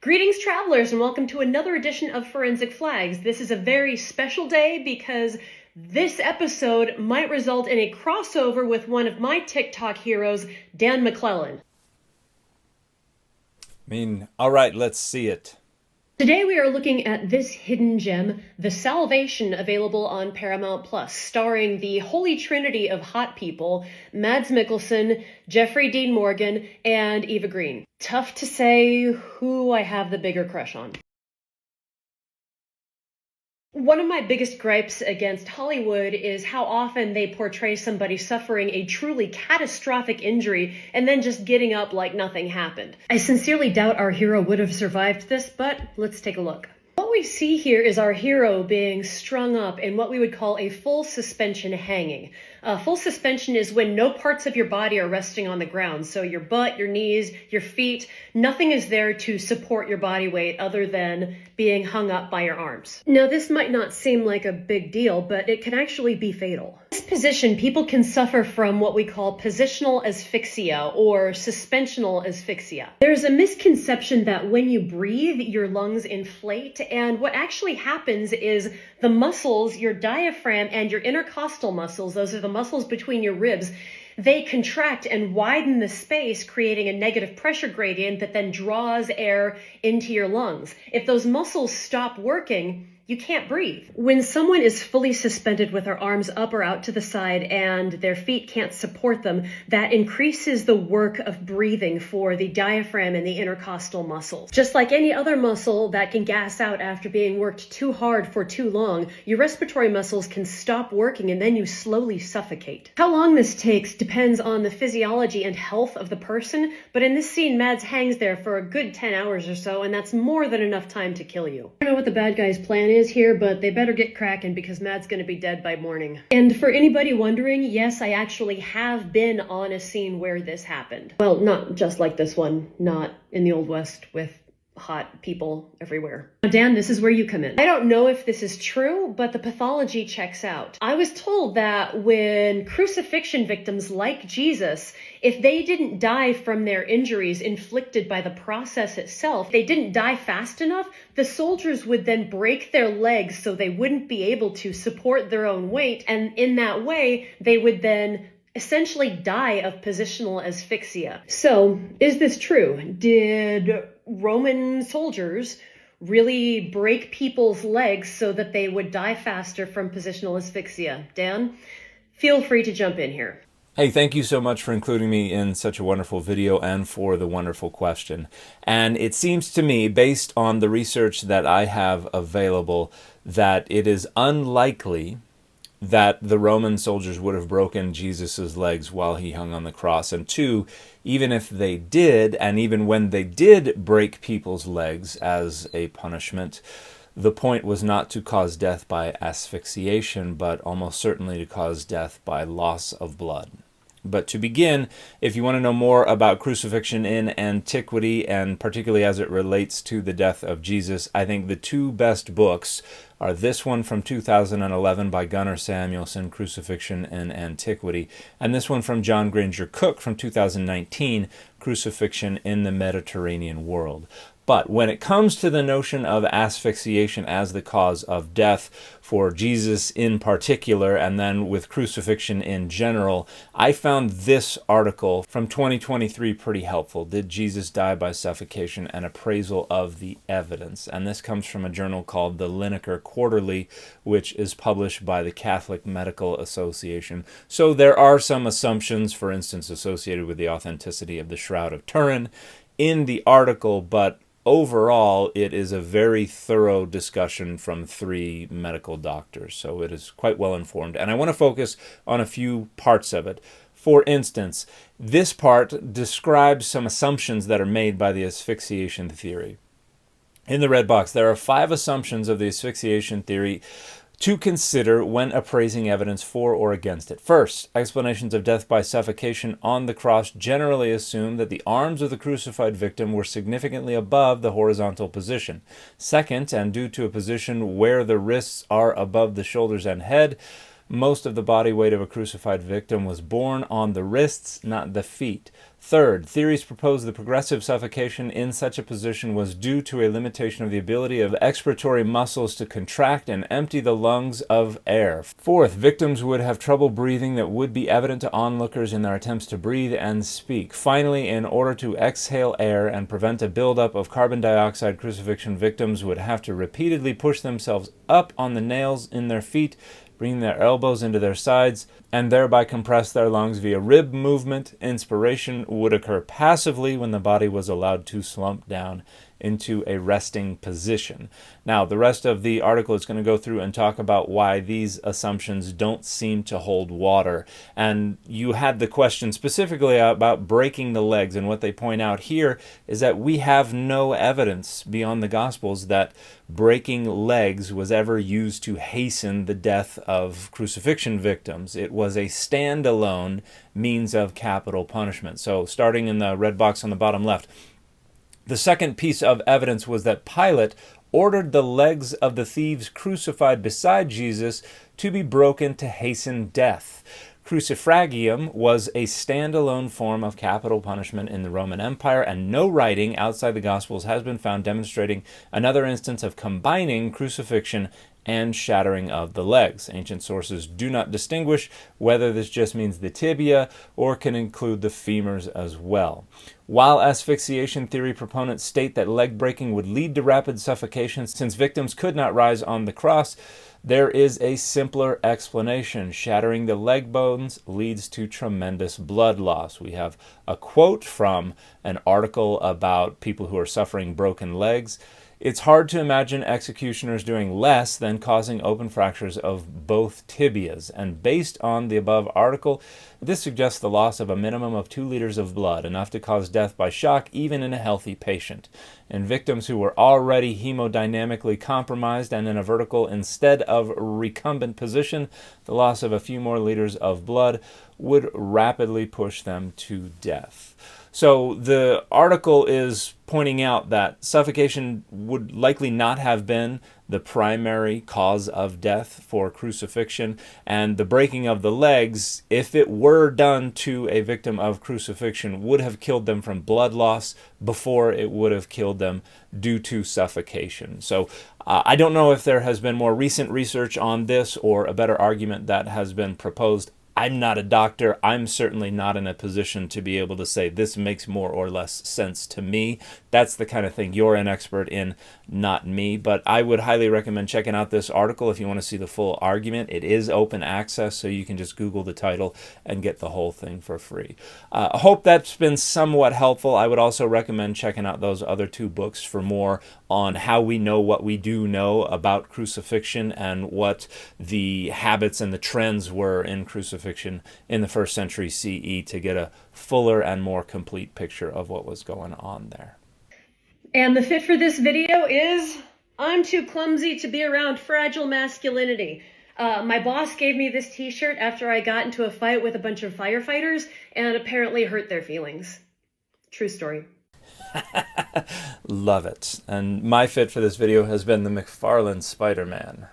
Greetings, travelers, and welcome to another edition of Forensic Flags. This is a very special day because this episode might result in a crossover with one of my TikTok heroes, Dan McClellan. All right, let's see it. Today we are looking at this hidden gem, The Salvation, available on Paramount Plus, starring the holy trinity of hot people, Mads Mikkelsen, Jeffrey Dean Morgan, and Eva Green. Tough to say who I have the bigger crush on. One of my biggest gripes against Hollywood is how often they portray somebody suffering a truly catastrophic injury and then just getting up like nothing happened. I sincerely doubt our hero would have survived this, but let's take a look. What we see here is our hero being strung up in what we would call a full suspension hanging. Full suspension is when no parts of your body are resting on the ground. So your butt, your knees, your feet, nothing is there to support your body weight other than being hung up by your arms. Now, this might not seem like a big deal, but it can actually be fatal. In this position, people can suffer from what we call positional asphyxia or suspensional asphyxia. There's a misconception that when you breathe, your lungs inflate, and what actually happens is the muscles, your diaphragm and your intercostal muscles, those are the muscles between your ribs, they contract and widen the space, creating a negative pressure gradient that then draws air into your lungs. If those muscles stop working, you can't breathe. When someone is fully suspended with their arms up or out to the side and their feet can't support them, that increases the work of breathing for the diaphragm and the intercostal muscles. Just like any other muscle that can gas out after being worked too hard for too long, your respiratory muscles can stop working and then you slowly suffocate. How long this takes depends on the physiology and health of the person, but in this scene, Mads hangs there for a good 10 hours or so, and that's more than enough time to kill you. I don't know what the bad guy's plan is here, but they better get cracking because Matt's gonna be dead by morning. And for anybody wondering, yes, I actually have been on a scene where this happened. Well, not just like this one, not in the Old West with hot people everywhere. Now, Dan, this is where you come in. I don't know if this is true, but the pathology checks out. I was told that when crucifixion victims like Jesus, if they didn't die from their injuries inflicted by the process itself, they didn't die fast enough, the soldiers would then break their legs so they wouldn't be able to support their own weight, and in that way, they would then essentially die of positional asphyxia. So, is this true? Did Roman soldiers really break people's legs so that they would die faster from positional asphyxia? Dan, feel free to jump in here. Hey, thank you so much for including me in such a wonderful video and for the wonderful question. And it seems to me, based on the research that I have available, that it is unlikely that the Roman soldiers would have broken Jesus's legs while he hung on the cross. And two, even if they did, and even when they did break people's legs as a punishment, the point was not to cause death by asphyxiation, but almost certainly to cause death by loss of blood. But to begin, if you want to know more about crucifixion in antiquity, and particularly as it relates to the death of Jesus, I think the two best books are this one from 2011 by Gunnar Samuelson, Crucifixion in Antiquity, and this one from John Granger Cook from 2019, Crucifixion in the Mediterranean World. But when it comes to the notion of asphyxiation as the cause of death for Jesus in particular, and then with crucifixion in general, I found this article from 2023 pretty helpful. Did Jesus die by suffocation? An appraisal of the evidence. And this comes from a journal called the Lineker Quarterly, which is published by the Catholic Medical Association. So there are some assumptions, for instance, associated with the authenticity of the Shroud of Turin in the article, but overall, it is a very thorough discussion from three medical doctors, so it is quite well informed. And I want to focus on a few parts of it. For instance, this part describes some assumptions that are made by the asphyxiation theory. In the red box, there are 5 assumptions of the asphyxiation theory to consider when appraising evidence for or against it. First, explanations of death by suffocation on the cross generally assume that the arms of the crucified victim were significantly above the horizontal position. Second, and due to a position where the wrists are above the shoulders and head, Most of the body weight of a crucified victim was borne on the wrists, not the feet. Third, theories propose the progressive suffocation in such a position was due to a limitation of the ability of expiratory muscles to contract and empty the lungs of air. Fourth, victims would have trouble breathing that would be evident to onlookers in their attempts to breathe and speak. Finally, in order to exhale air and prevent a buildup of carbon dioxide, crucifixion victims would have to repeatedly push themselves up on the nails in their feet, bring their elbows into their sides, and thereby compress their lungs via rib movement. Inspiration would occur passively when the body was allowed to slump down into a resting position. Now, the rest of the article is going to go through and talk about why these assumptions don't seem to hold water. And you had the question specifically about breaking the legs, and what they point out here is that we have no evidence beyond the Gospels that breaking legs was ever used to hasten the death of crucifixion victims. It was a standalone means of capital punishment. So starting in the red box on the bottom left, the second piece of evidence was that Pilate ordered the legs of the thieves crucified beside Jesus to be broken to hasten death. Crucifragium was a standalone form of capital punishment in the Roman Empire, and no writing outside the Gospels has been found demonstrating another instance of combining crucifixion and shattering of the legs. Ancient sources do not distinguish whether this just means the tibia or can include the femurs as well. While asphyxiation theory proponents state that leg breaking would lead to rapid suffocation since victims could not rise on the cross, there is a simpler explanation. Shattering the leg bones leads to tremendous blood loss. We have a quote from an article about people who are suffering broken legs. It's hard to imagine executioners doing less than causing open fractures of both tibias, and based on the above article, this suggests the loss of a minimum of 2 liters of blood, enough to cause death by shock even in a healthy patient. In victims who were already hemodynamically compromised and in a vertical instead of recumbent position, the loss of a few more liters of blood would rapidly push them to death. So the article is pointing out that suffocation would likely not have been the primary cause of death for crucifixion, and the breaking of the legs, if it were done to a victim of crucifixion, would have killed them from blood loss before it would have killed them due to suffocation. So I don't know if there has been more recent research on this or a better argument that has been proposed. I'm not a doctor. I'm certainly not in a position to be able to say this makes more or less sense to me. That's the kind of thing you're an expert in, not me. But I would highly recommend checking out this article if you want to see the full argument. It is open access, so you can just Google the title and get the whole thing for free. I hope that's been somewhat helpful. I would also recommend checking out those other 2 books for more on how we know what we do know about crucifixion and what the habits and the trends were in crucifixion in the 1st century CE to get a fuller and more complete picture of what was going on there. And the fit for this video is, I'm too clumsy to be around fragile masculinity. My boss gave me this t-shirt after I got into a fight with a bunch of firefighters and apparently hurt their feelings. True story. Love it. And my fit for this video has been the McFarlane Spider-Man.